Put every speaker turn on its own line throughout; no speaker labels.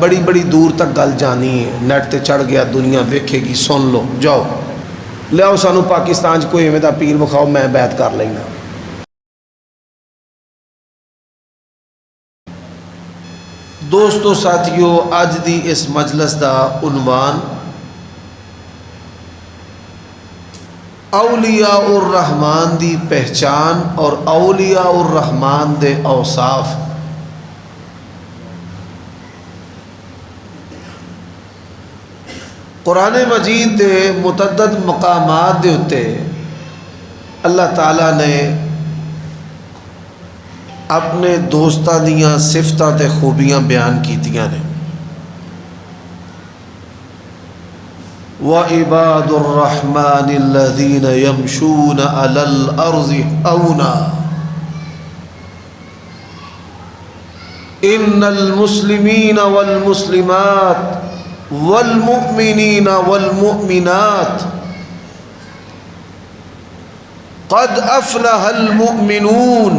بڑی بڑی دور تک گل جانی ہے، نیٹ تے چڑھ گیا، دنیا ویکھے گی، سن لو، جاؤ لیاؤ سانو پاکستان چ کوئی ایویں دا پیر وکھاؤ، میں بیعت کر لینا۔ دوستو ساتھیو، اج دی اس مجلس دا عنوان اولیاء الرحمن دی پہچان اور اولیاء الرحمن دے اوصاف۔ قرآن مجید دے متعدد مقامات دے اتے اللہ تعالیٰ نے اپنے دوستاں دیاں صفتاں تے خوبیاں بیان کیتیاں نے۔ وَعِبَادُ الرَّحْمَنِ الَّذِينَ يَمْشُونَ عَلَى الْأَرْضِ هَوْنًا إِنَّ الْمُسْلِمِينَ وَالْمُسْلِمَاتِ والمؤمنین والمؤمنات قد افلح المؤمنون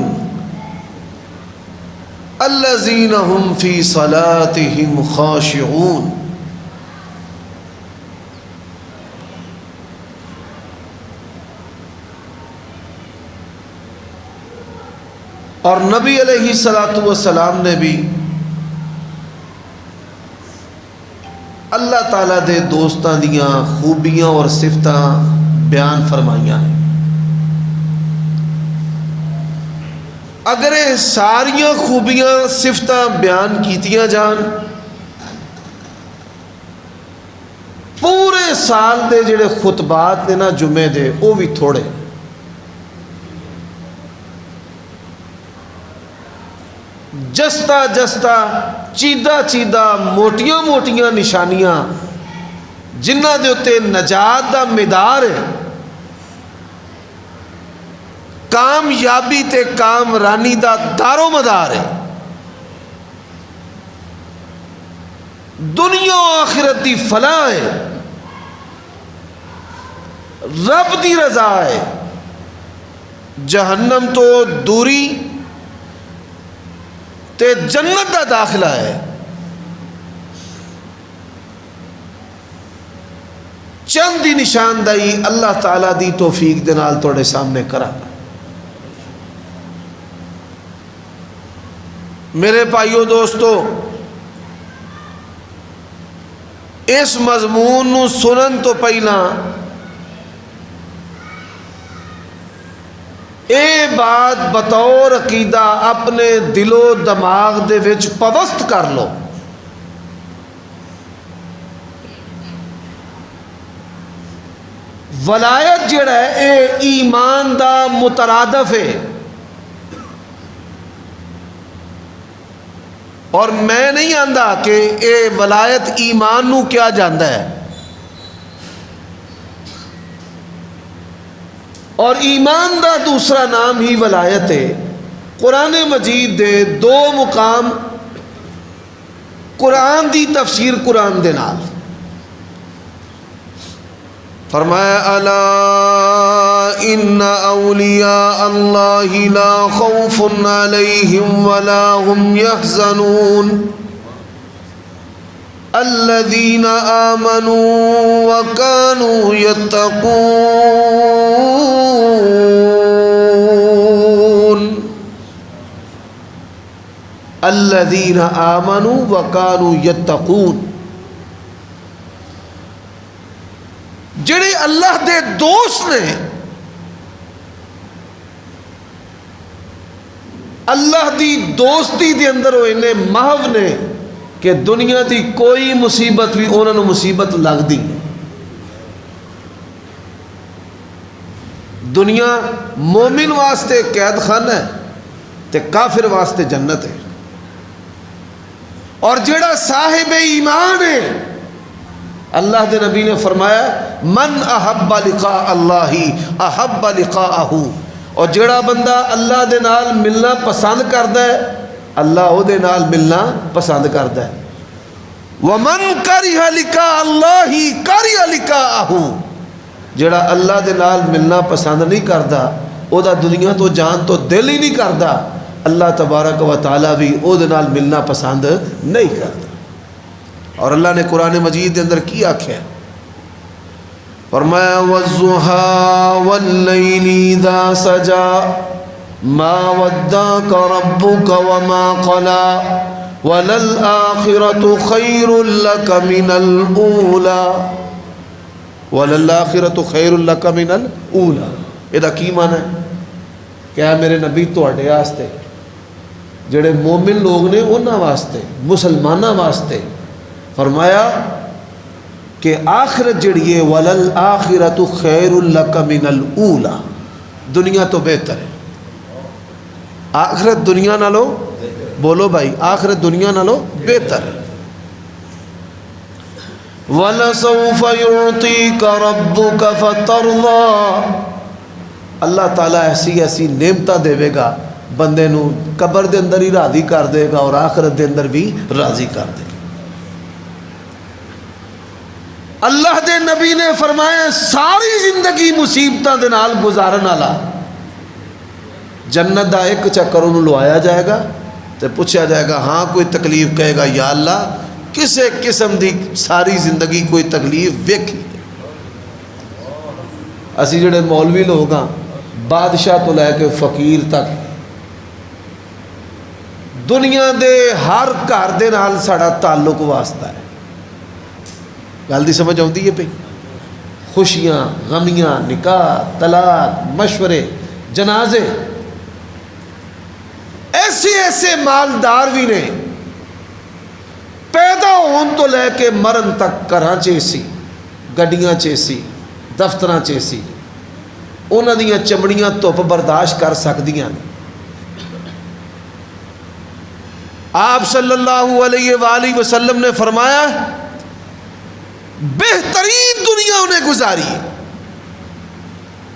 الذین هم فی صلاتهم خاشعون۔ اور نبی علیہ الصلوۃ والسلام نے بھی اللہ تعالیٰ دے دوستاں دیاں خوبیاں اور صفتاں بیان فرمائیاں ہیں۔ اگر یہ ساریاں خوبیاں صفتاں بیان کیتیاں جان، پورے سال دے جڑے خطبات نے نا جمعے دے، وہ بھی تھوڑے۔ جستا جستا چیدہ چیدہ موٹیاں موٹیاں نشانیاں جنہ دے اتے نجات دا مدار ہے، کامیابی تے کامرانی دا دارو مدار ہے، دنیا و آخرت دی فلاح ہے، رب دی رضا ہے، جہنم تو دوری تے جنت دا داخلہ ہے۔ چند دی نشاندہی اللہ تعالیٰ دی توفیق دے نال توڑے سامنے کرا۔ میرے بھائیو دوستو، اس مضمون نو سنن تو پہلا اے بات بطور عقیدہ اپنے دل و دماغ دے وچ پوست کر لو، ولایت جڑا ہے اے ایمان دا مترادف ہے، اور میں نہیں آندا کہ اے ولایت ایمان نو کیا جاندا ہے، اور ایمان دا دوسرا نام ہی ولایت ہے۔ قرآن مجید دے دو مقام قرآن دی تفسیر قرآن دے نال فرمایا الا ان اولیاء اللہ لا خوف علیہم ولا هم يحزنون الذین آمنوا وکانوا یتقون الذین آمنوا وکانوا یتقون، جڑے اللہ دے دوست نے، اللہ دی دوستی دے اندر وہ انہیں محو نے کہ دنیا دی کوئی مصیبت بھی انہوں نے مصیبت لگ دی۔ دنیا مومن واسطے قید خانہ ہے تے کافر واسطے جنت ہے، اور جڑا صاحب ایمان ہے، اللہ دے نبی نے فرمایا من احب لقاء اللہ احب لقاءہ، اور جڑا بندہ اللہ دے نال ملنا پسند کردا ہے، اللہ او دے نال ملنا پسند کردا ہے۔ ومن کرہ لقاء اللہ کرہ لقاءہ، جڑا اللہ دے نال ملنا پسند نہیں کردا، او دا دنیا تو جان تو دل ہی نہیں کردا، اللہ تبارک و تعالی بھی او دے نال ملنا پسند نہیں کردا۔ اور اللہ نے قرآن مجید کے اندر کی آکھیا ہے؟ فرمایا والضحى واللیل اذا سجى ما ودعك ربك وما قلى وللآخرة خير لك من الأولى وللآخرة خير لك من الأولى. یہ کی معنی ہے کہ اے میرے نبی تواڈے واسطے جڑے مومن لوگ نے انہاں واسطے مسلماناں واسطے فرمایا کہ آخرت جڑی ہے وللآخرۃ خیر لک من الاولی، دنیا تو بہتر ہے. آخرت دنیا نالو، بولو بھائی، آخرت دنیا نالو بہتر ہے. وَلَسَوْفَ يُعْطِيكَ رَبُّكَ فَتَرْضَى، اللہ تعالیٰ ایسی ایسی نعمتاں دے گا بندے نو، قبر دے اندر ہی راضی کر دے گا اور آخرت دے اندر بھی راضی کر دے گا. اللہ دے نبی نے فرمایا ساری زندگی مصیبتاں دے نال گزارن والا جنت دا ایک چکر انہوں لوایا جائے گا تے پوچھا جائے گا ہاں کوئی تکلیف، کہے گا یا اللہ کسے قسم دی ساری زندگی کوئی تکلیف ویکھی. اسی جڑے مولوی لوگ ہاں بادشاہ تو لے کے فقیر تک دنیا دے ہر گھر دے نال ساڑا تعلق واسطہ ہے. گل دی سمجھ آتی ہے پہ؟ خوشیاں، غمیاں، نکاح، طلاق، مشورے، جنازے، ایسے ایسے مالدار بھی نے پیدا ہون تو لے کے مرن تک گھراں چیسی، گڈیاں چیسی، دفتراں چیسی، انہاں دیاں چمڑیاں دھوپ برداشت کر سکدیاں. آپ صلی اللہ علیہ وآلہ وسلم نے فرمایا بہترین دنیا انہیں گزاری ہے،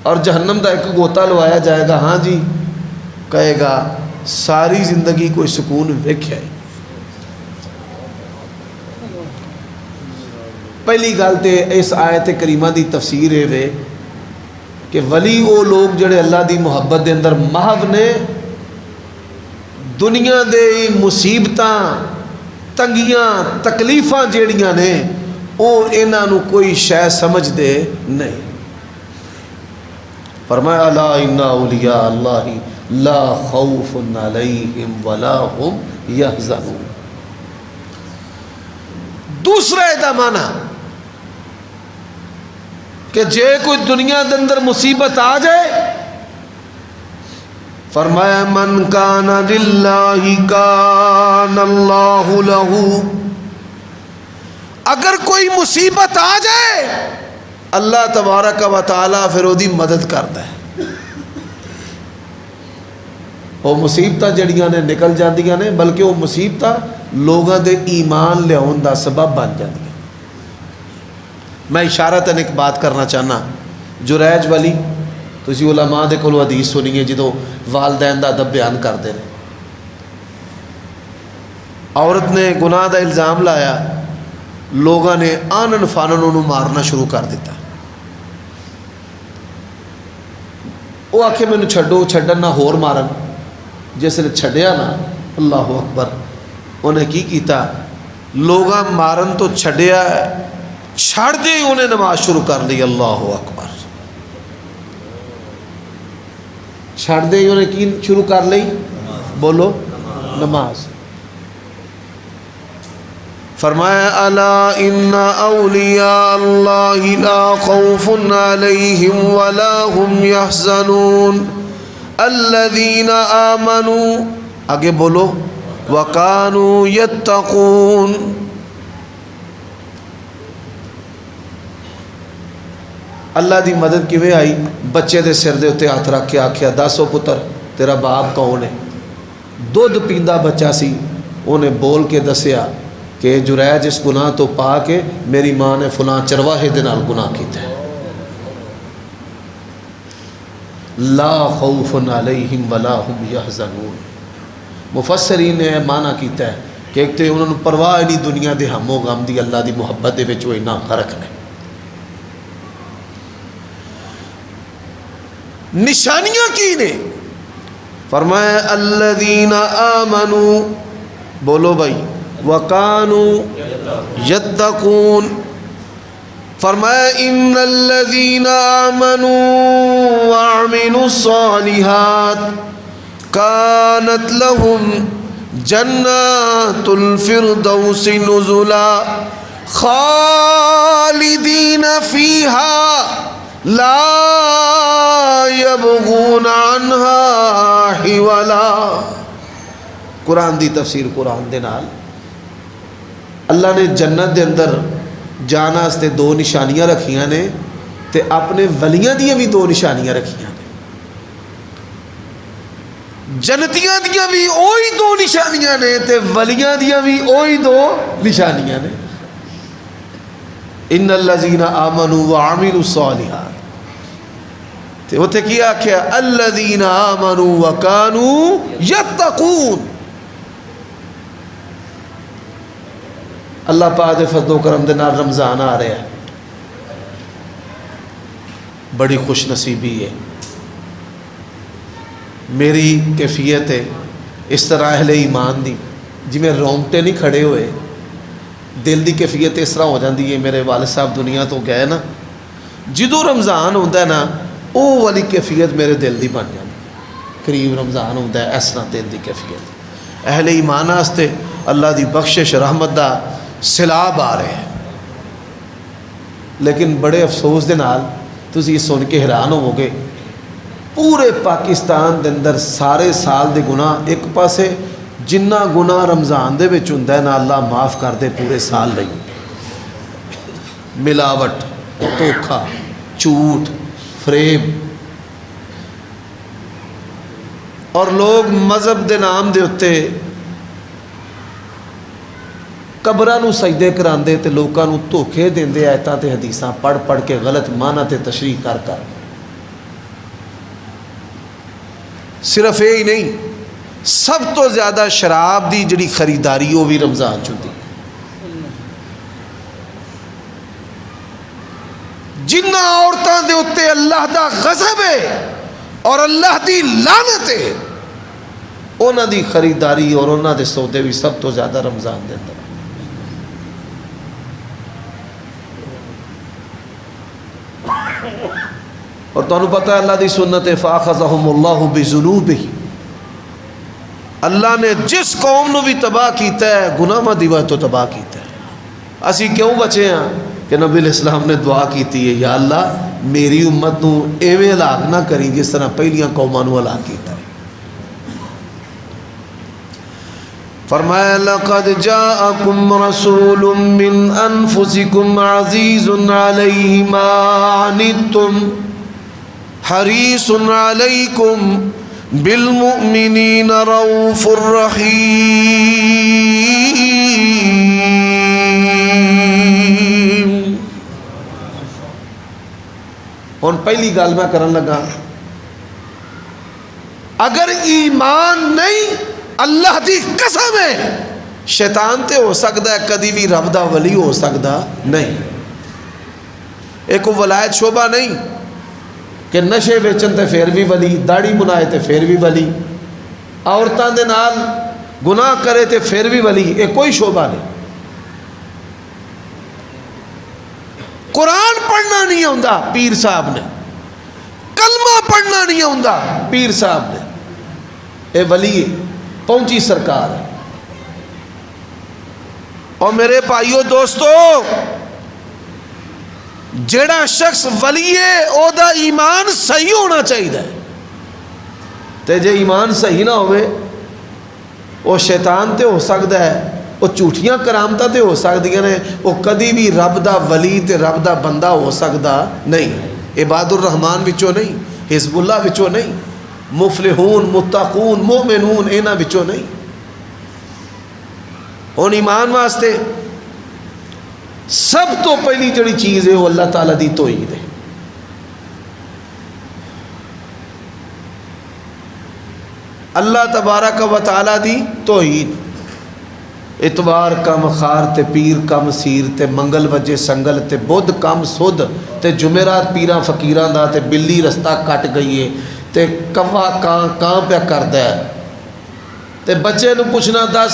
اور جہنم دا ایک گوتا لوایا جائے گا، ہاں جی، کہے گا ساری زندگی کوئی سکون ویکھیا ہے. پہلی گل تے اس آیت کریمہ دی تفسیر ہے وے کہ ولی وہ لوگ جڑے اللہ دی محبت دے اندر محو نے، دنیا دے مصیبتاں، تنگیاں، تکلیفاں جیڑیاں نے او انہاں نو کوئی شے سمجھ دے نہیں. فرمایا الا ان اولیاء اللہ لا خوف علیہم ولا هم یحزنون. دوسرا دا معنی کہ جے کوئی دنیا دے اندر مصیبت آ جائے، فرمایا من کان للہ کان اللہ لہ، اگر کوئی مصیبت آ جائے اللہ تبارک و تعالی پھر وہ دی مدد کرتا ہے. وہ مصیبتاں جڑیاں نے نکل جاندیاں نے، بلکہ وہ مصیبتاں لوگاں دے ایمان لیاؤن دا سبب بن جاندیاں. میں اشارتاً ایک بات کرنا چاہنا، جریج والی تسی علماء دے کولوں حدیث سنیے جدوں والدین دا ادب بیان کردے نے. عورت نے گناہ دا الزام لایا، لوگاں نے آنن فانن انہوں مارنا شروع کر دیتا. وہ آکھے میں نے چھڑو، چھڑن نہ ہور مارن. جس نے چھڑیا نا، اللہ اکبر، انہیں کی کیتا، لوگاں مارن تو چھڑیا ہے، چھڑ دے انہیں نماز شروع کر لی. اللہ اکبر، چھڑ دے انہیں کی شروع کر لی؟ بولو نماز. فرمایا الا ان اولیاء اللہ لا خوف علیہم ولا هم یحزنون الذین آمنوا، آگے بولو، وکانوا یتقون. اللہ دی مدد کیویں آئی؟ بچے دے سر دے اتے ہاتھ رکھ کے آکھیا دسو پتر تیرا باپ کون ہے؟ دودھ پیندا بچہ سی، انہیں بول کے دسیا کہ جریج اس گناہ تو پا کے میری ماں نے فلاں چرواہے دے نال گناہ کیتا ہے. لا خوف علیہم ولا هم یحزنون. مفسرین نے معنی کیتا ہے کہ ایک تے انہوں نے پرواہ نہیں دنیا دے ہم و غم دی، اللہ دی محبت دے وچ وہ اتنا فرق نہیں. نشانیاں کی نے؟ فرمایا الذین آمنوا، بولو بھائی، وَكَانُوا يَتَّقُونَ. فرمایا ان الذین آمنوا وعملوا الصالحات کانت لهم جنات الفردوس نزلا خالدین فیہا لا یبغون عنہا حولا. قرآن دی تفسیر قرآن دے نال اللہ نے جنت دے اندر جانا واسطے دو نشانیاں رکھیاں نے تے اپنے ولیاں دیاں بھی دو نشانیاں رکھیاں نے. جنتیاں دیاں بھی اوہی دو نشانیاں نے تے ولیاں دیاں بھی اوہی دو نشانیاں نے. ان الذین آمنوا وعملوا الصالحات تے اوتھے کیا آکھیا الذین آمنوا وکانوا یتقون. اللہ پاک دے فضل و کرم دے نال رمضان آ رہا ہے، بڑی خوش نصیبی ہے. میری کیفیت ہے اس طرح اہل ایمان دی جی میں رونگٹے نہیں کھڑے ہوئے، دل دی کیفیت اس طرح ہو جاندی ہے. میرے والد صاحب دنیا تو گئے نا، جدوں رمضان ہوتا ہے نا وہ والی کیفیت میرے دل دی بن جاتی. قریب رمضان ہوتا ہے اس طرح دل دی کیفیت. اہل ایمان واسطے اللہ دی بخشش رحمت دا سیلاب آ رہے ہیں. لیکن بڑے افسوس دے نال تسی یہ سن کے حیران ہوو گے، پورے پاکستان دے اندر سارے سال دے گناہ ایک پاسے جنہ گناہ رمضان دے وچ ہوندا ہے نا اللہ معاف کر دے پورے سال لئی. ملاوٹ، دھوکھا، جھوٹ، فریب، اور لوگ مذہب دے نام دے اتے قبراں نو سجدے کراندے تے لوکاں نو دھوکے دیندے آیتاں تے حدیثاں پڑھ پڑھ کے غلط معنی تے تشریح کر کر. صرف یہ ہی نہیں، سب تو زیادہ شراب دی جڑی خریداری وہ بھی رمضان چوندی. جنہ عورتاں دے اتے اللہ دا غضب ہے اور اللہ دی لعنت ہے، انہاں دی خریداری اور انہاں دے سودے بھی سب تو زیادہ رمضان دے اندر. اور تانوں پتہ ہے اللہ دی سنت فاخذہم اللہ بذنوبہم، اللہ نے جس قوم نو بھی تباہ کیتا ہے گناہ دی وجہ تو تباہ کیتا ہے. اسی کیوں بچے ہیں کہ نبی علیہ السلام نے دعا کیتی ہے یا اللہ میری امت نو ایویں ہلاک نہ کری جس طرح پہلیاں قوماں نو ہلاک کیتا ہے. فرمایا لقد جاءکم رسول من انفسکم عزیز علیہ ما عنتم حریص علیکم بالمؤمنین رؤوف الرحیم. ہن پہلی گل میں کرن لگا، اگر ایمان نہیں اللہ دی قسم ہے شیطان تے ہو سکتا ہے کدی بھی رب دا ولی ہو سکتا نہیں. ایک ولایت شعبہ نہیں کہ نشے ویچن تے پھر بھی ولی، داڑھی منائے تے پھر بھی ولی، عورتاں دے نال گناہ کرے تے پھر بھی ولی، یہ کوئی شعبہ نہیں. قرآن پڑھنا نہیں آتا پیر صاحب نے، کلمہ پڑھنا نہیں آتا پیر صاحب نے، اے ولی پہنچی سرکار ہے. اور میرے بھائیو دوستو، جیڑا شخص ولی ہے او دا ایمان صحیح ہونا چاہیے. تے جے ایمان صحیح نہ ہوئے وہ شیطان تے ہو سکتا ہے، وہ جھوٹیاں کرامتاں تے ہو سکدیاں نے، وہ کدی بھی رب دا ولی تے رب دا بندہ ہو سکتا نہیں. عباد الرحمان وچوں نہیں، حزب اللہ وچوں نہیں، مفلحون، متقون، مومنون انہاں وچوں نہیں. ہن ایمان واسطے سب تو پہلی جڑی چیز ہے وہ اللہ تعالیٰ دی توحید ہے. اللہ تبارک و تعالیٰ دی توحید. اتوار کم خار تے پیر کم سیر تے منگل وجے سنگل تے بدھ کم سدھ تے جمعرات پیراں فقیراں دا تے بلی رستہ کٹ گئی ہے تے کوا کان پیا کردا ہے تے بچے نو پوچھنا دس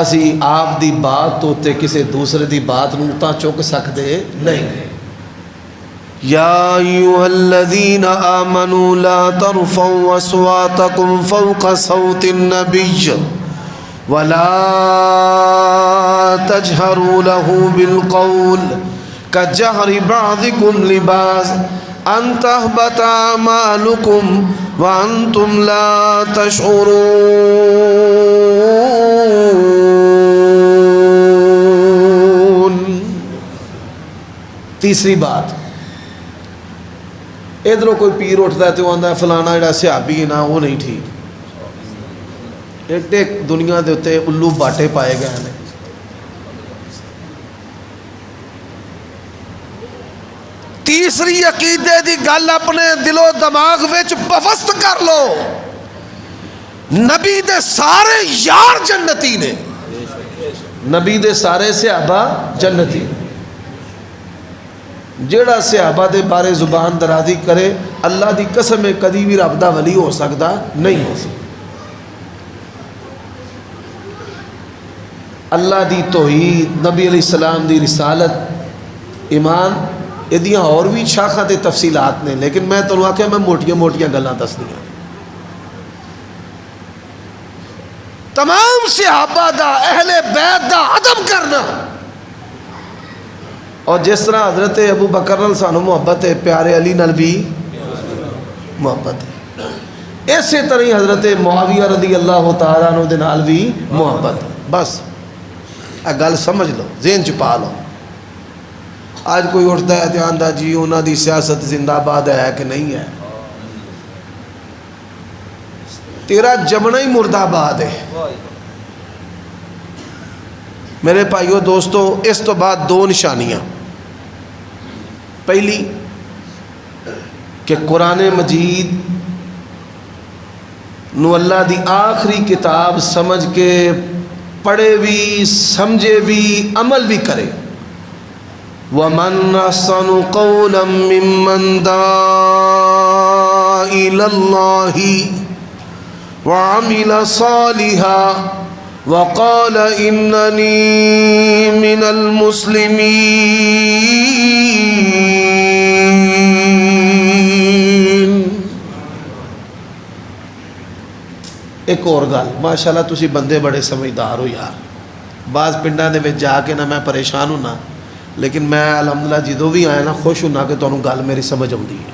اسی آپ دی بات تو تے کسی دوسرے دی بات نو تا چک سکتے نہیں. یا ایھا الذین آمنوا لا ترفعوا اصواتکم فوق صوت النبی ولا تجهروا له بالقول كجهر بعضكم لبعض ان تهبط اعمالكم وانتم لا تشعرون. تیسری بات، ادھروں کوئی پیر اٹھتا ہے تو آندا ہے فلانا جڑا صحابی ہے نا وہ نہیں ٹھیک. ایک ایک دنیا دے اتے الو باٹے پائے گئے ہیں. تیسری عقیدے دی گل اپنے دل و دماغ وچ بفست کر لو، نبی دے سارے یار جنتی نے، نبی دے سارے صحابہ جنتی. جیڑا صحابہ دے بارے زبان درازی کرے اللہ دی قسم ہے کدی بھی رب دا ولی ہو سکتا نہیں ہو سکتا. اللہ دی توحید، نبی علیہ السلام دی رسالت، ایمان، ادیاں اور بھی شاخاں تے تفصیلات نے، لیکن میں تنوں آکھیا میں موٹیاں موٹیاں گلاں دس دیاں. تمام صحابہ دا، اہل بیت دا ادب کرنا، اور جس طرح حضرت ابو بکر نال سانو محبت ہے، پیارے علی نال بھی محبت ہے، اسی طرح حضرت معاویہ رضی اللہ تعالیٰ عنہ دے نال بھی محبت ہے. بس گل سمجھ لو، ذہن چپا لو. آج کوئی اٹھتا ہے تو آندا جی انہاں دی سیاست زندہ باد ہے کہ نہیں ہے. تیرا جمنا ہی مردہ باد ہے. میرے بھائیو دوستو، اس تو بعد دو نشانیاں. پہلی کہ قرآن مجید نو اللہ دی آخری کتاب سمجھ کے پڑھے بھی، سمجھے بھی، عمل بھی کرے. وَمَنْ أَحْسَنُ قَوْلًا مِّمَّنْ دَعَا إِلَى اللَّهِ وَعَمِلَ صَالِحًا وَقَالَ إِنَّنِي مِنَ الْمُسْلِمِينَ. ایک اور گل، ماشاءاللہ تسی بندے بڑے سمجھدار ہو یار. بعض پنڈاں دے وچ جا کے نہ میں پریشان ہونا، لیکن میں الحمدللہ جدوں بھی آیا نا خوش ہونا کہ تانوں گل میری سمجھ آؤندی ہے.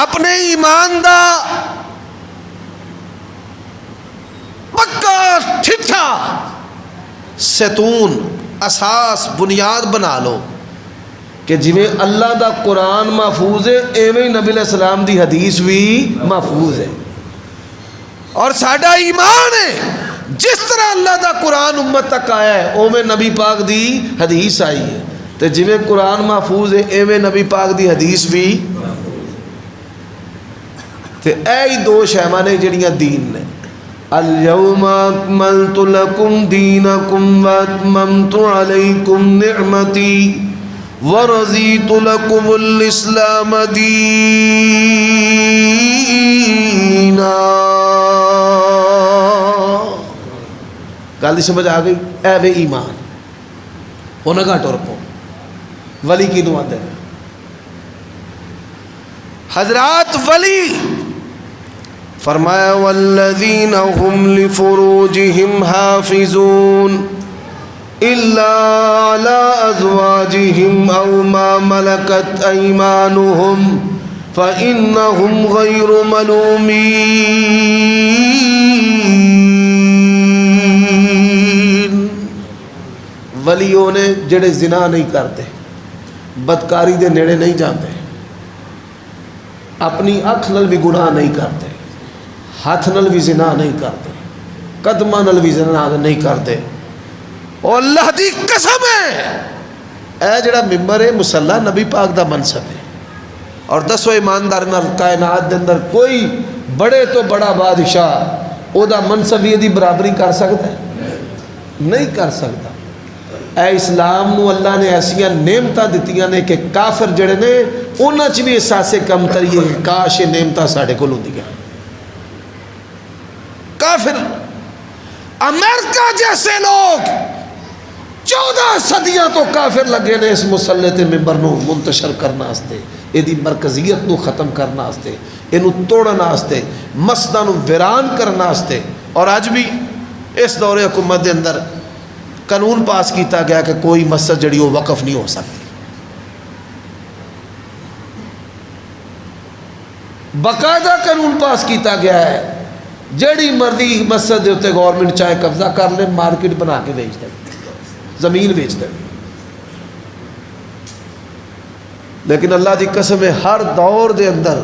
اپنے ایمان دا پکا ٹھٹھا ستون، اساس، بنیاد بنا لو کہ جویں اللہ دا قرآن محفوظ ہے ایویں نبی علیہ السلام دی حدیث بھی محفوظ ہے. اور ساڈا ایمان ہے جس طرح اللہ دا قرآن امت تک آیا ہے اوویں نبی پاک دی حدیث آئی ہے، تے جویں قرآن محفوظ ہے ایویں نبی پاک دی حدیث بھی. تے اے ہی دو شیواں نے جڑیاں دین نے. اليوم اکملت لکم دینکم واتممت علیکم نعمتی ورضیت لکم الاسلام دینا. گل سمجھ آ گئی؟ اے وے ایمان انہاں گھٹ ٹر پو. ولی کی دعا دے حضرات ولی فرمایا والذین هم لفروجهم حافظون الا على ازواجهم او ما ملكت ایمانهم فانهم غیر ملومین. ولیوں نے جڑے زنا نہیں کرتے، بدکاری دے نیڑے نہیں جاتے، اپنی اکھ نال بھی گناہ نہیں کرتے، ہاتھ نال بھی زنا نہیں کرتے، قدمہ نال بھی زنا نہیں کرتے. اور اللہ دی قسم ہے اے جڑا ممبر ہے مصلی نبی پاک دا منصب ہے. اور دسو ایماندار نال کائنات دے اندر کوئی بڑے تو بڑا بادشاہ او دا منصب یہ دی برابری کر سکتا ہے؟ نہیں کر سکتا. اے اسلام نو اللہ نے ایسیاں نعمتاں دتیاں نے کہ کافر جڑے نے انہاں چ بھی احساس کمتری ہے، کاش یہ نعمتاں ساڈے کول ہوندیاں. کافر امریکہ جیسے لوگ 14 صدیاں تو کافر لگے نے اس مسلط ممبر نو منتشر کرنا واسطے، ایدی مرکزیت نو ختم کرنا واسطے، اینو توڑنا واسطے، مسجداں نو ویران کرنا واسطے. اور اج بھی اس دور حکومت دے اندر قانون پاس کیتا گیا کہ کوئی مسجد جڑی وہ وقف نہیں ہو سکتی. باقاعدہ قانون پاس کیتا گیا ہے، جڑی مرضی مسجد دے اوتے گورنمنٹ چاہے قبضہ کر لے، مارکیٹ بنا کے بیچ دے، زمین بیچ دے. لیکن اللہ دی قسم ہے ہر دور دے اندر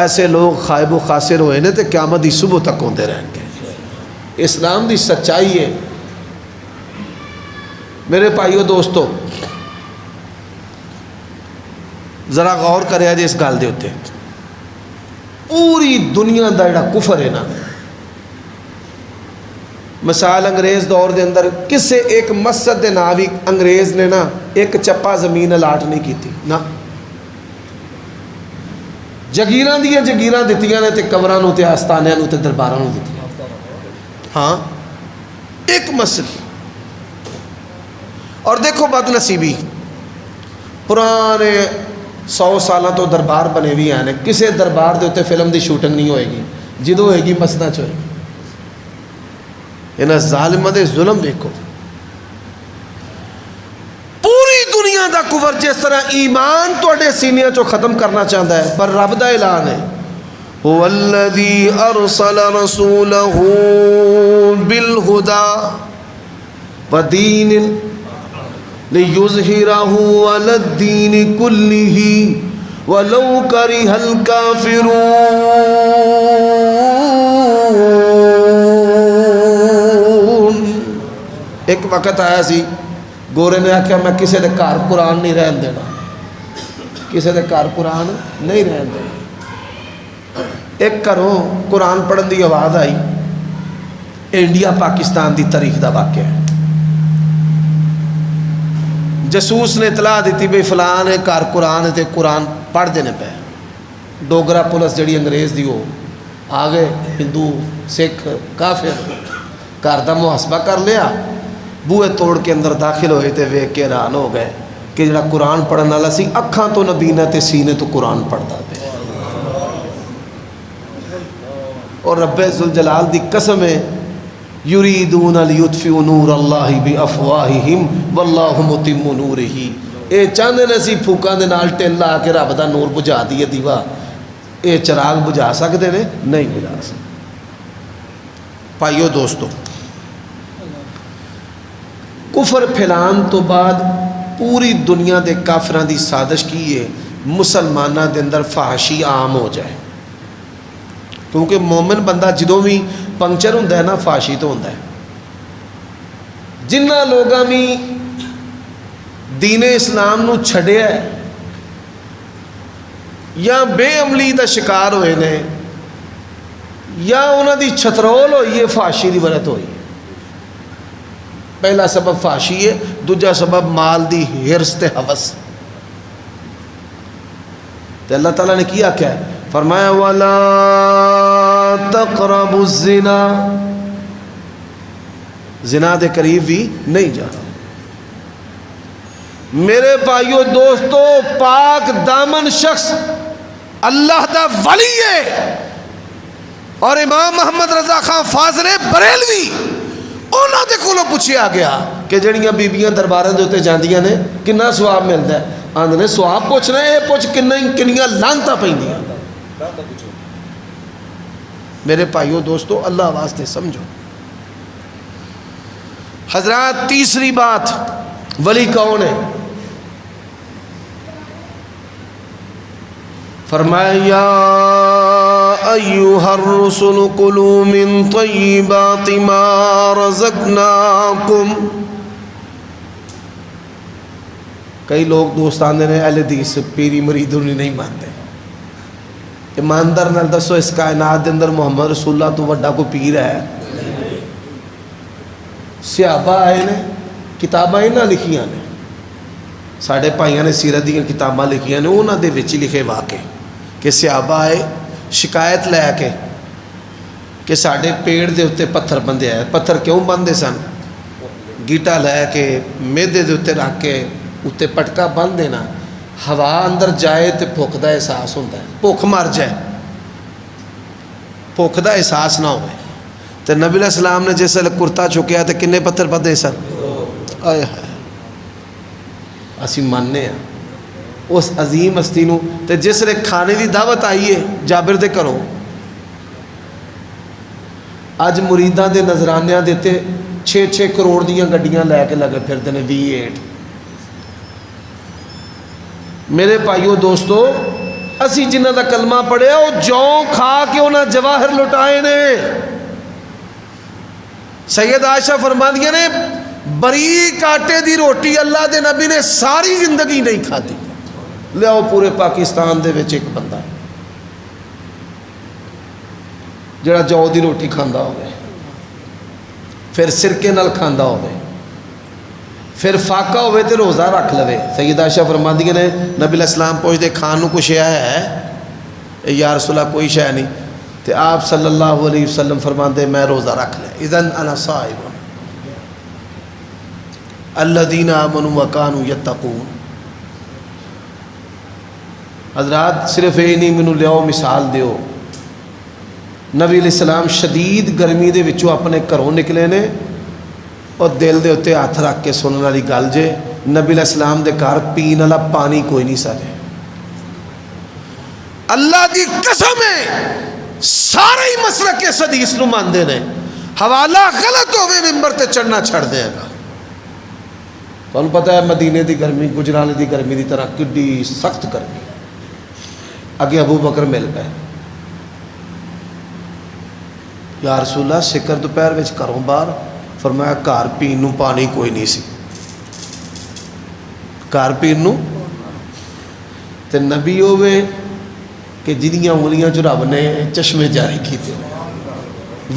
ایسے لوگ خائب و خاسر ہوئے نے تے قیامت دی صبح تک ہوندے رہیں گے. اسلام دی سچائی ہے. میرے بھائیو دوستو، ذرا غور کریا جی اس گل دے اوتے. پوری دنیا دا جڑا کفر ہے نا، مثال انگریز دور دے اندر کسے ایک مسجد دے نام بھی انگریز نے نا ایک چپا زمین الاٹ نہیں کیتی نا، جگیراں دیاں جگیراں دتیاں نے تے قبراں نو تے آستانیاں نو تے درباراں نو دتیاں. ہاں ایک مسجد. اور دیکھو بد نصیبی، پرانے 100 سالاں تو دربار بنے بھی ہیں، کسے دربار دے اوتے فلم دی شوٹنگ نہیں ہوئے گی، جدوں ہوئے گی مسجداں چ ہوئے گی. انہاں ظالماں دے ظلم دیکھو. پوری دنیا دا کفر جس طرح ایمان تواڈے سینیاں چوں ختم کرنا چاہتا ہے، پر رب دا اعلان ہے هو الذی ارسل رسولہ بالہدی ودین لیظہرہ علی الدین کلہ ولو کرہ الکافرون. ایک وقت آیا سی گورے نے آکھیا میں کسے دے گھر قرآن نہیں رہن دینا، کسے دے گھر قرآن نہیں رہن دینا. ایک گھروں قرآن پڑھن دی آواز آئی. انڈیا پاکستان دی تاریخ دا واقعہ ہے. جسوس نے اطلاع دیتی بھئی فلان ہے گھر قرآن ہے تے قرآن پڑھ دینے پہ. ڈوگرا پولیس جڑی انگریز دی ہو آ گئے، ہندو سکھ کافر گھر دا محاسبہ کر لیا، بوئے توڑ کے اندر داخل ہوئے تے ویکھ کے حیران ہو گئے کہ جڑا قرآن پڑھن والا سی اکھاں تو نبینا تے سینے تو قرآن پڑھدا پیا. اور رب ذوالجلال دی قسم ہے یریدون لیطفئوا نور اللہ بافواہہم واللہ متم نورہ. اے چاہندے نے سی پھوکاں دے نال ٹل لا کے رب دا نور بجھا دیے دیوا. اے چراغ بجھا سکدے نے؟ نہیں بجھا سکدے. بھائیو دوستو، کفر پھیلان تو بعد پوری دنیا دے کافراں دی سازش کی ہے مسلماناں دے اندر فحاشی عام ہو جائے. کیونکہ مومن بندہ جدوں بھی پنکچر ہوندہ ہے نا فحاشی تو ہوندہ ہے. جنہ لوگاں بھی دین اسلام نو چھڑیا ہے یا بے عملی دا شکار ہوئے نے یا انہاں دی چھترول ہوئی ہے فحاشی دی وجہ ہوئی ہے. پہلا سبب فحاشی ہے، دوجا سبب مال دی ہرس تے ہوس. تو اللہ تعالیٰ نے کیا کیا ہے؟ فرمایا وَلَا تَقْرَبُوا الزِّنَا، زنا دے قریب بھی نہیں جانا. میرے بھائیو دوستو، پاک دامن شخص اللہ دا ولی ہے. اور امام محمد رضا خان فاضل بریلوی انہوں دے کولوں پوچھیا گیا کہ جڑیاں بیبیاں درباراں دے اوتے جاندیاں نے کنا ثواب ملدا ہے؟ آندے نے ثواب پوچھنا ہے، پوچھ کنیاں لعنتاں پیندیاں. میرے بھائیو دوستو، اللہ واسطے سمجھو. حضرات تیسری بات، ولی کون ہے؟ فرمایا یا ایھا الرسل کلوا من طیبات ما رزقناکم. کئی لوگ دوستان نے اہل حدیث پیری مریدوں نہیں مانتے. ایماندار نال دسو اس کائنات دے اندر محمد رسول اللہ تو وڈا کو پیر ہے؟ صحابہ آئے نے کتاباں انہاں لکھیاں نے، ساڈے بھائیاں نے سیرت دیاں کتاباں لکھیاں نے، انہاں دے وچ لکھے واقعے کہ صحابہ آئے شکایت لے کے کہ ساڈے پیڑ دے اتنے پتھر بندے ہے. پتھر کیوں بندے سن؟ گیٹا لے کے میدے دے اتنے رکھ کے اتنے پٹکا بن دینا, ہوا اندر جائے تو بھوک دا احساس ہوتا ہے, بھوک مر جائے, بھوک دا احساس نہ ہوئے. تو نبی علیہ السلام نے جس ویلے کرتا چکیا تو کنے پتھر بدے سن؟ آئے ہائے, اسی ماننے ہیں اس عظیم ہستی نو. تے جس ویلے کھانے دی دعوت آئی ہے جابر دے کرو, اج مریداں دے نظرانیاں دیتے 6-6 کروڑ دیاں گڈیاں لے کے لگے پھرتے ہیں V8. میرے بھائیو دوستو, اسی جنہ دا کلمہ پڑھیا وہ جوں کھا کے انہاں جواہر لٹائے نے. سید عائشہ فرماندیاں نے باریک آٹے دی روٹی اللہ دے نبی نے ساری زندگی نہیں کھادی. لیاؤ پورے پاکستان دے وچ ایک بندہ جڑا جو دی روٹی کھاندا ہوئے, پھر سرکے نال کھاندا ہوئے, پھر فاقہ ہوئے تے روزہ رکھ لوے. سید عائشہ فرماندیاں نے نبی علیہ السلام پوچھتے کھان نو کچھ ہے؟ یا رسول اللہ کوئی شے نہیں. تے آپ صلی اللہ علیہ وسلم فرماندے میں روزہ رکھ لیا. اذن انا صائم الذین آمنوا وکانوا یتقون. حضرات صرف یہ نہیں مینوں لیاؤ مثال دیو. نبی علیہ السلام شدید گرمی دے وچوں اپنے گھروں نکلے نے اور دل دے اتنے ہاتھ رکھ کے سننے والی گل جے, نبی علیہ السلام دے گھر پین والا پانی کوئی نہیں سارے. اللہ دی قسم ہے سارے ہی مسلک اس حدیث نو مانتے ہیں. حوالہ غلط ہوئے ممبر تے چڑھنا چھڑ دے گا. تمہیں پتہ ہے مدینے دی گرمی گجرالے دی گرمی دی طرح کڈی سخت گرمی. اگے ابو بکر مل پے, یا رسول اللہ سکر دوپہر وچ گھروں باہر. فرمایا گھر پین نو پانی کوئی نہیں سی, گھر پین نو. تے نبی ہوئے کہ جنیاں انگلیاں جو رب نے چشمے جاری کیتے.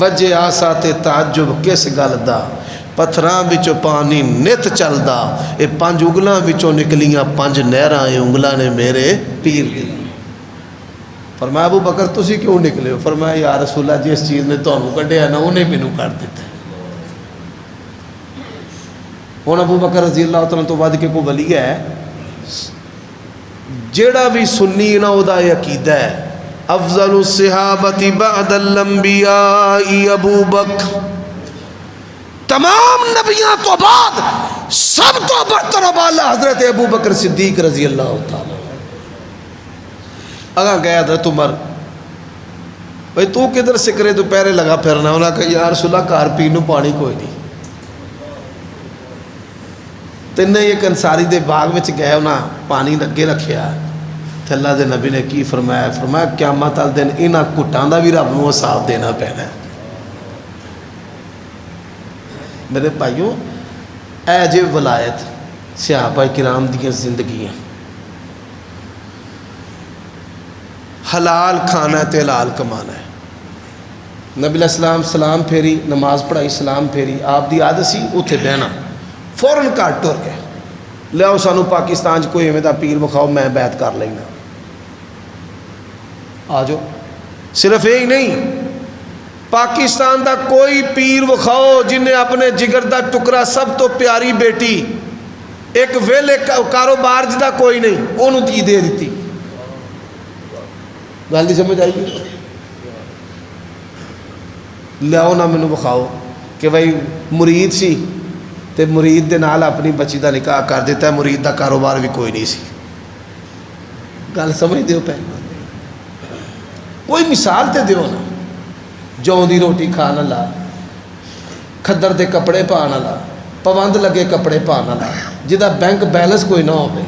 وجہ آسا تے تعجب کس گل دا, پتھراں وچوں پانی نت چلدا, اے 5 انگلاں وچوں نکلیاں 5 نہراں, اے انگلاں نے میرے پیر دی. فرمایا ابو بکر تسی کیوں نکلے ہو؟ فرمایا یا رسول اللہ جس چیز نے تانوں کڈیا نا انہیں مینوں کر دیتا. ہن ابو بکر رضی اللہ تعالیٰ تو ود کے کوئی ولی ہے جیڑا بھی سنی نا او دا عقیدہ ہے افضل الصحابۃ بعد الانبیاء ابو بکر. تمام نبیوں تو بعد سب تو برتر و بالا حضرت ابو بکر صدیق رضی اللہ تعالیٰ. اگاں گیا حضرت عمر, بھائی تو کدھر سکرے دوپہرے لگا پھرنا؟ انہاں کہا یا رسول اللہ گھر پین نو پانی کوئی نہیں. تین ایک انصاری دے باغ وچ گئے, انہاں پانی لگے رکھیا. تے اللہ دے نبی نے کی فرمایا؟ فرمایا قیامت والے دن انہاں گھٹاں دا بھی رب نو حساب دینا پینا ہے. میرے بھائیوں اے جے ولایت صحابہ کرام دیاں زندگیاں. حلال کھانا ہے تے حلال کمانا ہے. نبی علیہ السلام سلام پھیری, نماز پڑھائی, سلام پھیری. آپ دی عادت سی اتھے بہنا, فوراً گھر ٹر گئے. لیاؤ سانو پاکستان چ کوئی ایویں دا پیر وکھاؤ میں بیعت کر لینا. آ جاؤ. صرف یہی نہیں, پاکستان دا کوئی پیر وکھاؤ جن نے اپنے جگر دا ٹکڑا سب تو پیاری بیٹی ایک ویلے کاروبار جدا کوئی نہیں انہوں دی دے دیتی. گل دی سمجھ آئی؟ لیاؤ نہ مینوں وکھاؤ کہ بھائی مرید سی تے مرید دے نال اپنی بچی دا نکاح کر دیتا ہے, مرید دا کاروبار بھی کوئی نہیں سی. گل سمجھ دیو پہ کوئی مثال تے دیو نا. جوں دی روٹی کھان والا, کھدر دے کپڑے پان والا, پابند لگے کپڑے پان والا, جدا بینک بیلنس کوئی نہ ہوے.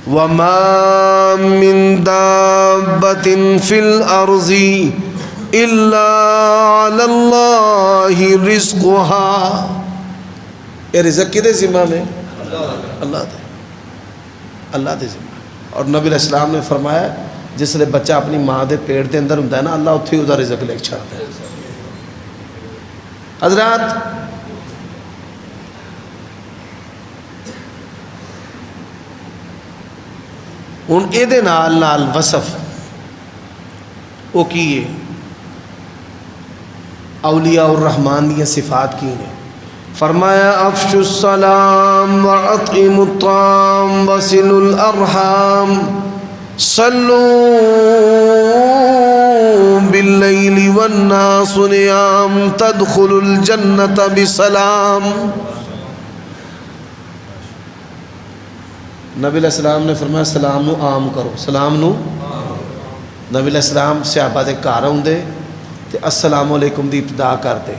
وَمَا مِن دَابَّةٍ فِي الْأَرْضِ إِلَّا عَلَى اللَّهِ رِزْقُهَا. یہ رزق کدے ذمہ میں؟ اللہ دے, اللہ دے ذمہ. اور نبی علیہ السلام نے فرمایا جس لئے بچہ اپنی ماں دے پیٹ دے اندر ہوتا ہے نا, اللہ اتھی ادھا رزق لے چھاڑتا ہے. حضرات ان اے دے نال وصف او کیے اولیاء الرحمان دی صفات کی نے؟ فرمایا افشوا السلام واطعموا الطعام وصلوا الارحام صلوا باللیل والناس نیام تدخلوا الجنت بسلام۔ نبی علیہ السلام نے فرمایا سلام نو عام کرو، سلام نو۔ نبی علیہ السلام صحابہ دے گھر آوندے تے السلام علیکم دی ابتدا کردے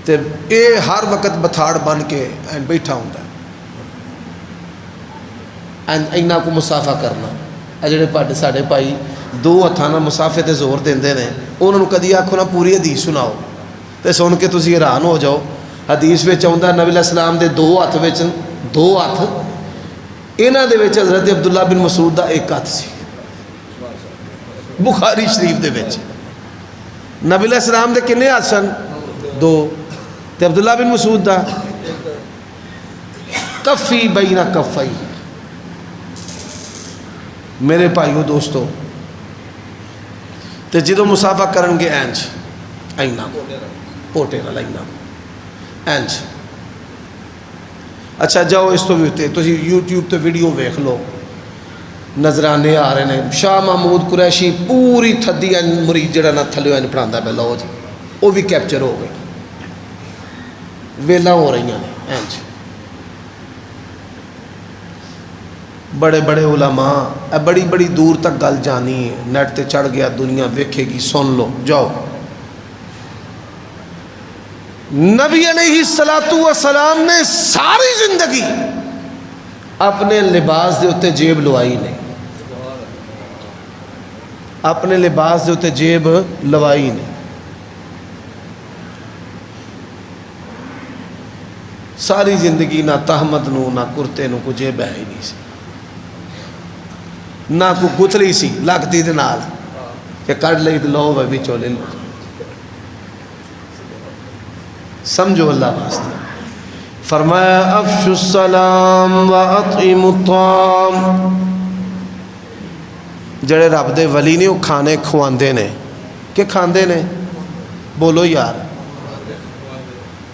تے اے ہر وقت بتھاڑ بن کے این بیٹھا ہوندا این اینا کو مسافہ کرنا۔ اے جڑے پاڈے ساڈے بھائی دو ہتھاں نال مسافے تے زور دیندے نے، انہاں نوں کدی آکھو نا پوری حدیث سناؤ تے سن کے تسی حیران ہو جاؤ۔ حدیث وچ آوندا نبی علیہ السلام دے دو ہتھ وچ دو ہتھ، انہاں دے وچ حضرت عبداللہ بن مسعود دا ایک ہاتھ سی، بخاری شریف دے وچ۔ نبی علیہ السلام دے کنے ہاتھ سن؟ دو، تے عبداللہ بن مسعود دا کفی بین کفی۔ میرے بھائیو دوستو، تے جدو مسافہ کرن گے اینج اینا پوٹے نال اینا اینج۔ اچھا جاؤ اس تو بھی ہوتے تو یوٹیوب تے ویڈیو ویکھ لو، نظرانے آ رہے ہیں، شاہ محمود قریشی پوری تھدی مرید جڑا نہ تھلیو این پڑھاندا پہ لو جی، وہ بھی کیپچر ہو گئے، ویلا ہو رہی ہیں اینج۔ بڑے بڑے علماء بڑی بڑی دور تک گل جانی ہے، نیٹ تے چڑھ گیا، دنیا ویکھے گی، سن لو جاؤ۔ نبی علیہ السلام نے ساری زندگی اپنے لباس دے اتے جیب لوائی نہیں، اپنے لباس دے اتے جیب لوائی نہیں۔ ساری زندگی نہ تہمت نو نہ کرتے نو کو جیب ہے ہی نہیں سی، نہ کو گتلی سی لگتی دے نال کہ کڑ لئی دے لو بھی چولے لو۔ سمجھو اللہ واسطے۔ فرمایا افشوا السلام واطعموا الطعام۔ جڑے رب دے ولی نے وہ کھانے کھواندے نے کہ کھاندے نے؟ بولو یار۔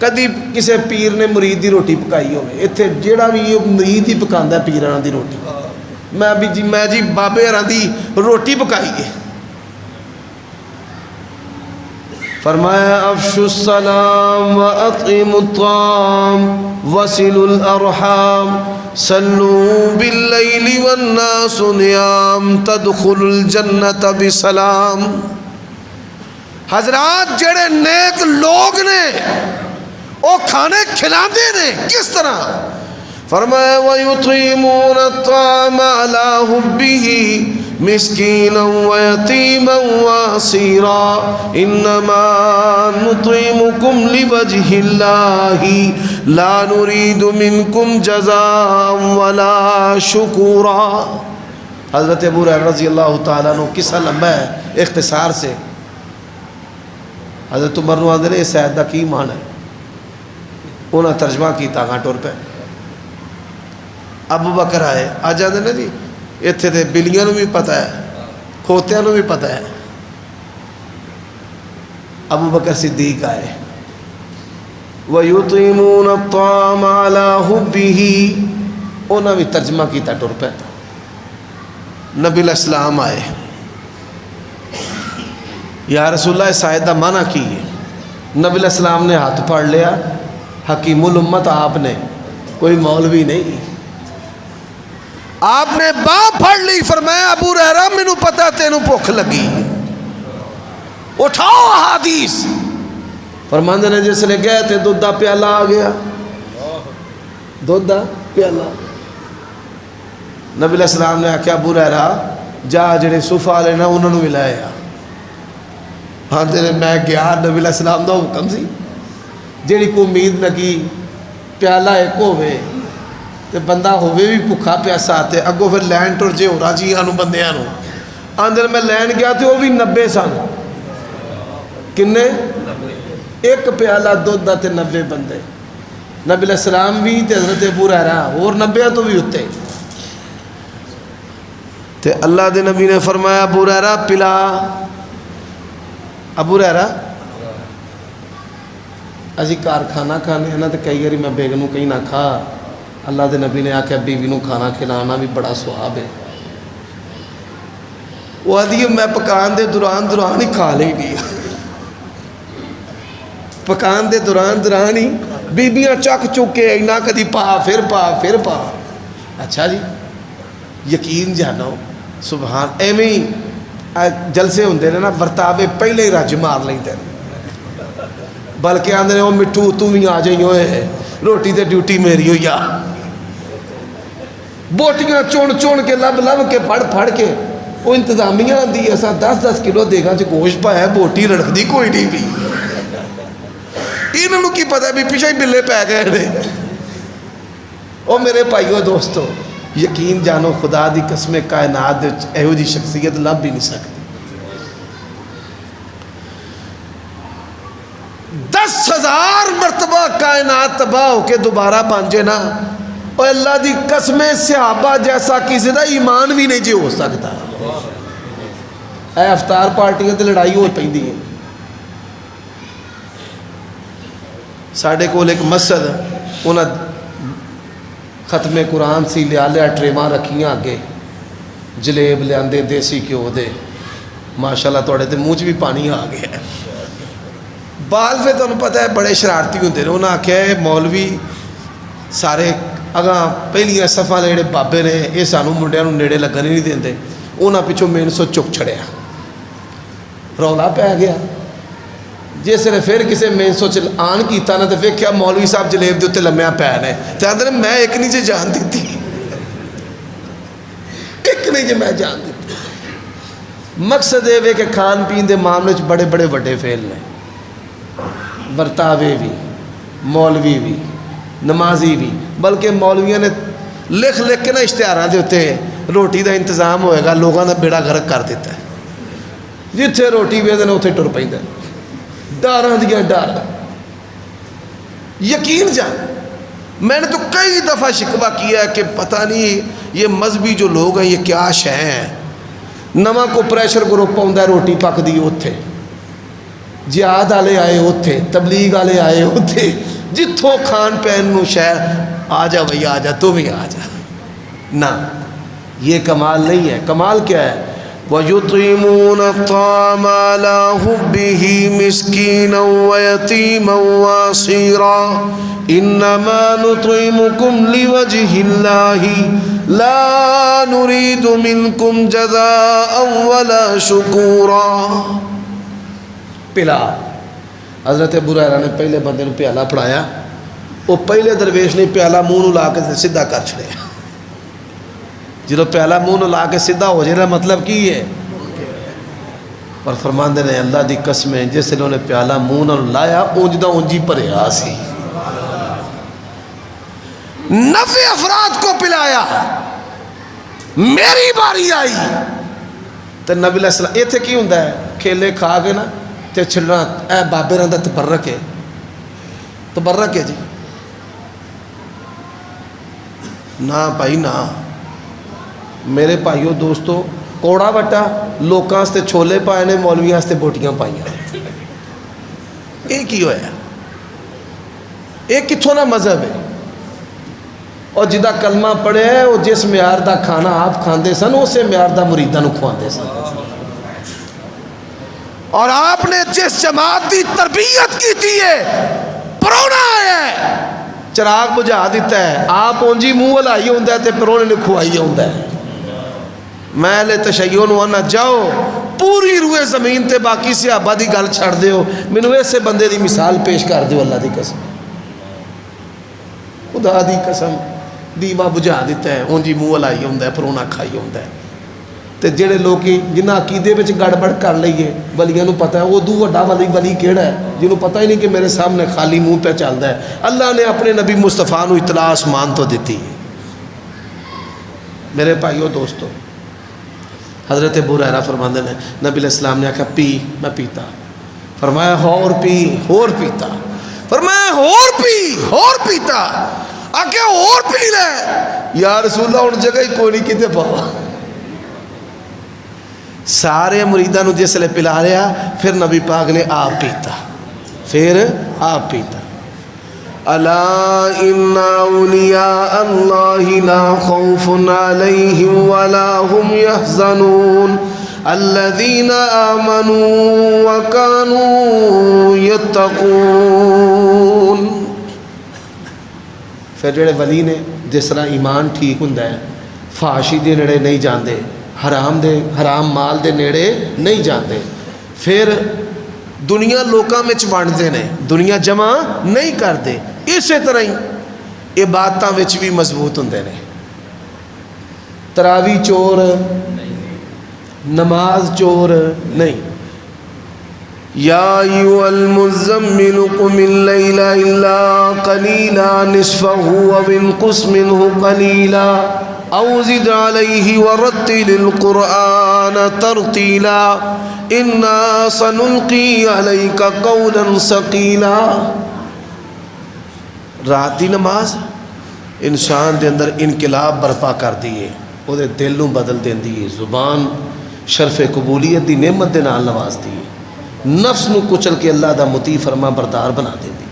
کدی کسے پیر نے مرید دی روٹی پکائی ہوئے، اتھے جیڑا بھی یہ مرید ہی پکاندا ہے پیراں دی روٹی، میں جی بابے ہراں دی روٹی پکائی ہے۔ فرمایا افشوا السلام واطعموا الطعام وصلوا الارحام صلوا باللیل والناس نیام تدخلوا الجنت بسلام۔ حضرات جڑے نیک لوگ نے وہ کھانے کھلاندے نے کس طرح؟ فرمایا وَيُطْعِمُونَ الطَّعَامَ عَلَىٰ حُبِّهِ مِسْكِينًا وَيَتِيمًا وَأَسِيرًا إِنَّمَا نُطْعِمُكُمْ لِوَجْهِ اللَّهِ لَا نُرِيدُ مِنْكُمْ جَزَاءً وَلَا شُكُورًا۔ حضرت ابو ہریرہ رضی اللہ تعالیٰ عنہ قصہ لمبا ہے، اختصار سے حضرت عمر نو آندے نے اس آیت دا کی معنی ہے، انہاں ترجمہ کیتا گا ٹر پہ۔ ابو بکر آئے آ جاندے نے جی اتھے تے بلیاں نو بھی پتہ ہے، کھوتیاں نو بھی پتہ ہے۔ ابو بکر صدیق آئے وَيُطْعِمُونَ الطَّعَامَ عَلَىٰ حُبِّهِ، انہاں بھی ترجمہ کیتا ٹر پہ۔ نبی علیہ السلام آئے، یا رسول اللہ اس آیت دا معنی کی ہے؟ نبی علیہ السلام نے ہاتھ پھاڑ لیا، حکیم الامت آپ نے، کوئی مولوی نہیں، آپ نے باں پھڑ لی، فرمایا ابو ہریرہ مینوں پتہ تینوں بھوک لگی، اٹھاؤ احادیث۔ فرماندے نے جس لے گئے تھے دودھ دا پیالہ آ گیا، دودھ دا پیالہ۔ نبی علیہ السلام نے آکھیا ابو ہریرہ جا جڑے صفہ والے نا انہوں نے بھی لے آ۔ ہاں تیرے میں گیا، نبی علیہ السلام دا حکم سی، جیڑی کو امید نہ کی پیالہ ایک ہوئے تے بندہ ہوئے بھی بھکھا پیاسا تے اگوں پھر لین ٹر جے ہو راجی آنو بندے آنو اندر میں لین گیا تے وہ بھی 90 سن، کنے ایک پیالہ دودھ دا تے 90 بندے، نبی علیہ السلام بھی تے حضرت ابو ہریرہ اور 90 تو بھی ہوتے تے اللہ دے نبی نے فرمایا ابو ہریرہ پلا، ابو ہریرہ اسی گھر کھانا کھانے ہیں نا تو کئی باری میں بیگم کہیں نہ کھا، اللہ دے نبی نے آخیا بیوی نو کھانا کھلانا بھی بڑا سواب ہے، وہ آدھی میں پکان دے دوران ہی کھا لیں گی، پکان دے دوران ہی بیبیاں چک چکے اینا کدی پا پھر پا۔ اچھا جی یقین جانو سبحان، ایویں جلسے ہوندے نے نا ورتاوے پہلے ہی رج مار لیندے نے، بلکہ آندے نے او مٹھو تو بھی آ جائیں ہوئے روٹی تے ڈیوٹی میری ہوئی آ، بوٹیاں چون کے لب کے پھڑ کے وہ انتظامیہ آندی ہے ایسا 10 کلو دیگاں چ گوشت پایا بوٹی رڑک دی کوئی نہیں بھی، انہوں کی پتہ ہے بھی پیچھے ہی بلے پہ گئے نے۔ او میرے بھائیو دوستو یقین جانو خدا دی قسم کائنات ایہو جی شخصیت لب بھی نہیں سکتی، 10,000 مرتبہ کائنات تباہ ہو کے دوبارہ بن جے نا، اور اللہ دی قسم صحابہ جیسا کسی دا ایمان بھی نہیں جے ہو سکتا۔ اے افطار پارٹیاں تے لڑائی ہو پیندی ہے، ساڑھے کول ایک مسجد انہاں ختم قرآن سی لیا ٹریواں رکھیاں آگے، جلیب لیاندے دیسی کیوں دے، ماشاءاللہ توڑے تے منہ چ بھی پانی آ گیا ہے۔ بال پھر تمہیں پتہ ہے بڑے شرارتی ہوندے نے، انہاں آکھیا ہے مولوی سارے اگاں پہلیاں صفحہ دے جڑے بابے نے یہ سانو منڈیاں نو نیڑے لگن ہی نہیں دیندے، انہاں پچھوں مین سو چک چھڑیا، رولا پہ گیا۔ جس نے پھر کسی مین سو آن کیتا نا تو ویکھیا مولوی صاحب جلیب دے اتنے لمیا پے نے، تے آندے نے میں ایک نہیں جے جان دیتی، ایک نہیں جے میں جان دیتی۔ مقصد یہ کہ کھان پین دے معاملے چ بڑے بڑے وڈے فیل نے، ورتاوے بھی، مولوی بھی، نمازی بھی، بلکہ مولویوں نے لکھ کے نا اشتہاراں دے اتنے روٹی دا انتظام ہوئے گا، لوگاں دا بیڑا غرق کر دیتا ہے، جتھے روٹی ویندے نے اتھے ٹر پیندا ہے، ڈاراں دیاں ڈار۔ یقین جان میں نے تو کئی دفعہ شکوہ کیا ہے کہ پتہ نہیں یہ مذہبی جو لوگ ہیں یہ کیا شے ہیں، نواں کو پریشر گروپ آندا ہے روٹی پک دی اوتھے، جہاد والے آئے اوتھے، تبلیغ والے آئے اوتھے، جتھوں کھان پین نو شہر آ جا بھئی آ جا تو بھی آ جا۔ نہ یہ کمال نہیں ہے، کمال کیا ہے؟ وَيُطْعِمُونَ الطَّعَامَ عَلَىٰ حُبِّهِ مِسْكِينًا وَيَتِيمًا وَأَسِيرًا إِنَّمَا نُطْعِمُكُمْ لِوَجْهِ اللَّهِ لَا نُرِيدُ مِنْكُمْ جَزَاءً وَلَا شُكُورًا۔ پلا حضرت ابو ہریرہ نے پہلے بندے نو پیالہ پڑھایا، وہ پہلے درویش نے پیالہ منہ نو لا کے سیدھا کر چھڑیا، جدو پیالہ منہ نو لا کے سیدھا ہو جائے مطلب کی ہے، پر فرماندے نے اللہ دی قسمیں جس انہوں نے پیالہ منہ نو لایا اونج دا اونجی پریا سی، 90 افراد کو پلایا، میری باری آئی تو نبی علیہ السلام ایتھے کی ہوندا ہے کھیلے کھا کے نا تے چھڑنا، اے بابے رہاں دا تبرک ہے جی، نہ بھائی نہ میرے بھائیو دوستو، کوڑا وٹا لوکاں واسطے چھولے پائے نے، مولویاں واسطے بوٹیاں پائیاں، یہ کی ہویا؟ یہ کتھوں نہ مذہب ہے؟ اور جدا کلمہ پڑھے ہے وہ جس معیار دا کھانا آپ کھاندے سن اسے معیار دا مریداں نو کھواندے سن، اور آپ نے جس جماعت دی تربیت کی تھی ہے پرونا ہے چراغ بجھا دیتا ہے، آپ اونجی منہ والائی ہوندہ ہے تے پرونے نے کھوائی ہوندہ ہے۔ میں لے تشیعون وانا جاؤ پوری روئے زمین تے باقی صحابہ دی گل چھڑ دے ہو، منو ایسے بندے دی مثال پیش کر دے ہو، اللہ دی قسم خدا دی قسم، دیوہ بجھا دیتا ہے اونجی منہ والائی ہوندہ ہے پرونا کھائی ہوندہ ہے، تے جڑے لوگی جنہ عقیدے وچ گڑبڑ کر لئیے ولیاں نو پتہ ہے وہ دو وڈا ولی کیڑا ہے جنہوں پتہ ہی نہیں کہ میرے سامنے خالی منہ پہ چلدا ہے، اللہ نے اپنے نبی مصطفیٰ نو اطلاع آسمان تو دیتی ہے۔ میرے بھائیو دوستو حضرت ابو ہریرہ فرماندے نے نبی علیہ السلام نے کہا پی، میں پیتا، فرمایا اور پی، اور پیتا، فرمایا اور پیتا، آکے اور پی لے، یا رسول اللہ ان جگہ ہی کوئی نہیں کتے پاوا، سارے مریداں نو جس لے پلا رہا، پھر نبی پاک نے آپ پیتا، پھر آپ پیتا۔ الا ان اولیاء اللہ لا خوف علیہم ولا هم يحزنون الذین آمنوا وکانوا یتقون. پھر جڑے ولی نے جس طرح ایمان ٹھیک ہوندا ہے فحاشی دے نیڑے نہیں جاندے، حرام مال دے نیڑے نہیں جاندے، پھر دنیا لوکاں وچ وانڈدے نے، دنیا جمع نہیں کردے، اسی طرح ہی عبادتاں وچ بھی مضبوط ہوندے نے. تراوی چور، نماز چور نہیں. یا ایھا المزمل قم اللیل الا قلیلا نصفہ او انقص منہ قلیلا او زد علیہ ورتل القرآن ترتیلا انا سنلقی علیک قولا ثقیلا. رات دی نماز انسان دے اندر انقلاب برپا کر دیے، وہ دے دل نوں بدل دیندی ہے، زبان شرف قبولیت دی نعمت دے نال نواز دی، نفس نو کچل کے اللہ دا مطیع فرما بردار بنا دیندی.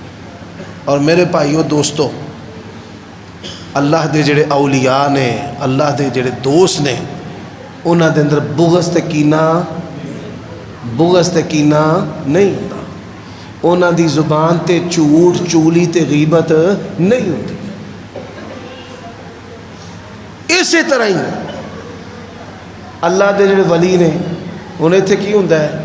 اور میرے بھائیو دوستو، اللہ دے جڑے اولیاء نے، اللہ دے جڑے دوست نے، انہاں دے اندر بغض تے کینہ نہیں ہوتا، انہاں دی زبان تے جھوٹ چولی تے غیبت نہیں ہوتی. اسی طرح ہی اللہ دے جڑے ولی نے، انہیں تھے کی ہوندہ ہے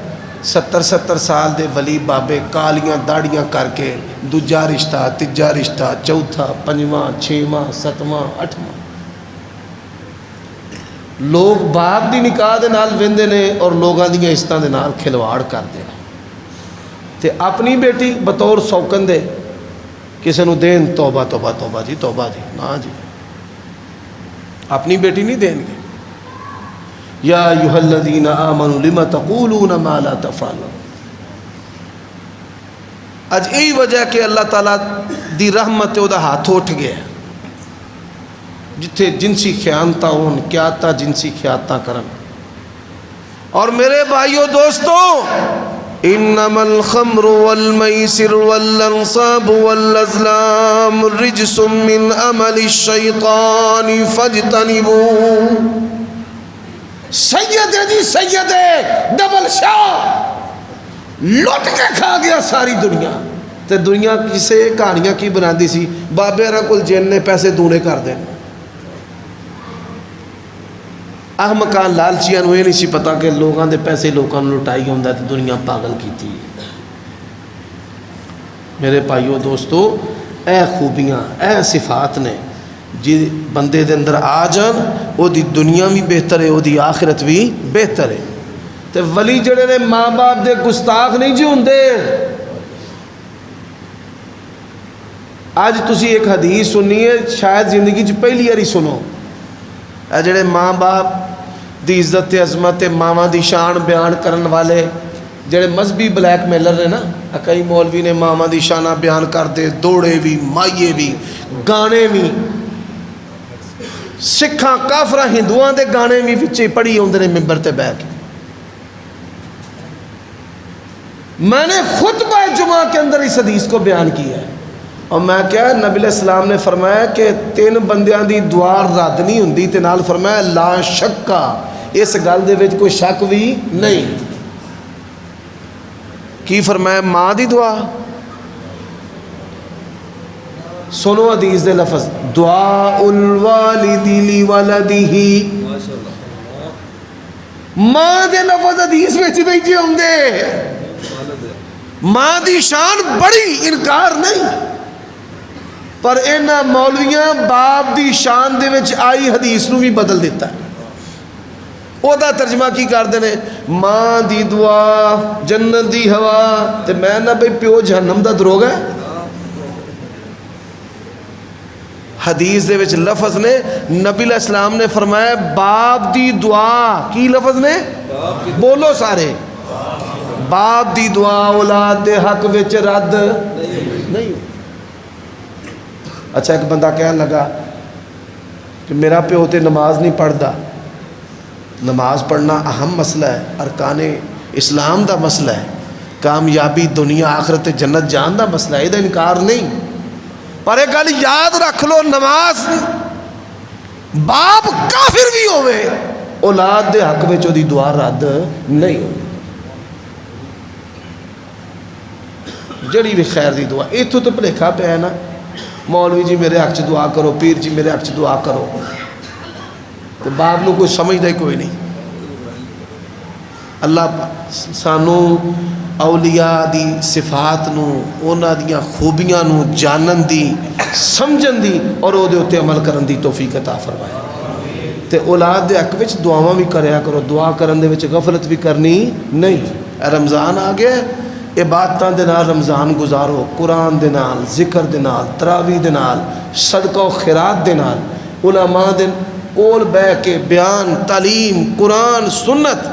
70 سال دے ولی بابے کالیاں داڑیاں کر کے دوجا رشتہ، تیجا رشتہ، چوتھا، پنجواں، چھواں، ستواں، اٹھواں. لوگ باپ دی نکاح دے نال ویندے نے اور لوگاں دیاں عزتاں دے نال کھلواڑ کردے نے، تے اپنی بیٹی بطور سوکن دے کسے نو دین توبہ توبہ توبہ جی توبہ جی، نا جی اپنی بیٹی نہیں دین گے. یا ایھا الذین آمنوا لم تقولون ما لا تفعلون. اج یہی وجہ کہ اللہ تعالیٰ دی رحمت او دا ہاتھ اٹھ گیا، جتھے جنسی خیانتاں ہون، کیاتا جنسی خیانتاں کرن. اور میرے بھائیو دوستو، انما الخمر والمیسر والانصاب والازلام رجس من عمل الشیطان فاجتنبوہ. سید ہے جی، سید ہے ڈبل شاہ، لٹ کے کھا گیا ساری دنیا. تے دنیا کسے کہانیاں کی بنا دی سی، بابے رہا کل جن نے پیسے دونے کر دیں. احمقان لالچیاں نو یہ نہیں سی پتا کہ لوگاں دے پیسے لوگاں لٹائی ہوندا تے دنیا پاگل کیتی. میرے بھائیو دوستو، اے خوبیاں، اے صفات نے جی بندے دے اندر آ جان، او دی دنیا بھی بہتر ہے، او دی آخرت بھی بہتر ہے. تے ولی جڑے نے ماں باپ دے گستاخ نہیں جی ہوندے. آج تسی ایک حدیث سنی ہے، شاید زندگی چ پہلی باری سنو. اے جڑے ماں باپ دی عزت تے عظمت تے ماواں دی شان بیان کرن والے جڑے مذہبی بلیک میلر نے نا، کئی مولوی نے ماواں دی شانہ بیان کر دے، دوڑے بھی، مائیے بھی، گانے بھی، سکھاں کافراں ہندوؤں دے گانے بھی وچے پڑھی ہوندے نے ممبر تے بیٹھ کے. میں نے خطبہ جمعہ کے اندر اس حدیث کو بیان کیا ہے، اور میں کیا نبی علیہ السلام نے فرمایا کہ 3 بندیاں دی دعا رد نہیں ہوندی، تے نال فرمایا لا شکا، اس گل دے وچ کوئی شک بھی نہیں. کی فرمایا؟ ماں دی دعا. سنو حدیث دے لفظ، دعاء الوالد لولدہ. ماں دے لفظ حدیث وچ نہیں جی ہوندے. ماں دی شان بڑی، انکار نہیں، پر انہاں مولویاں باپ دی شان دے وچ آئی حدیث نو بھی بدل دیتا ہے. او دا ترجمہ کی کر دینے، ماں دی دعا جنت دی ہوا. تے میں نہ بھئی پیو جہنم دا دروغ ہے. حدیث دے وچ لفظ نے، نبی علیہ السلام نے فرمایا باپ دی دعا. کی لفظ نے؟ بولو سارے، باپ دی دعا اولاد دے حق وچ رد نہیں. اچھا ایک بندہ کہنے لگا کہ میرا پیو تے نماز نہیں پڑھدا. نماز پڑھنا اہم مسئلہ ہے، ارکان اسلام دا مسئلہ ہے، کامیابی دنیا آخرت جنت جان دا مسئلہ ہے، یہ انکار نہیں. پر ایک گل یاد رکھ لو، نماز باپ کافر بھی ہوئے اولاد دے حق وچ دی دعا رد نہیں ہوئی، جڑی بھی خیر دی دعا. اتوں تو بھلیکھا پیا ہے نا، مولوی جی میرے حق چ دعا کرو، پیر جی میرے حق چ دعا کرو، تو باپ نو کوئی سمجھدا ہی کوئی نہیں. اللہ سانو اولیاء دی صفات نو، اونا دیاں خوبیاں نو جانن دی، سمجھن دی اور او دے اتے عمل کرن دی توفیق عطا فرمائے. تے اولاد دے حق وچ دعاواں بھی کریا کرو، دعا کرن دے وچ غفلت بھی کرنی نہیں. رمضان آ گیا، عبادتاں دے نال رمضان گزارو، قرآن دے نال، ذکر دے نال، تراویح دے نال، صدقہ و خیرات دے نال، علماء دے کول بیٹھ کے بیان، تعلیم، قرآن، سنت.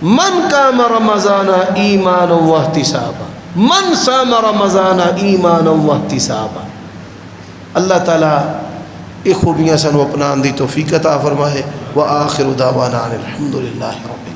من قام رمضان ایمانا واحتسابا، من صام رمضان ایمانا واحتسابا. اللہ تعالیٰ یہ خوبیاں سانو اپنان دی توفیق عطا فرمائے. وآخر دعوانا الحمدللہ رب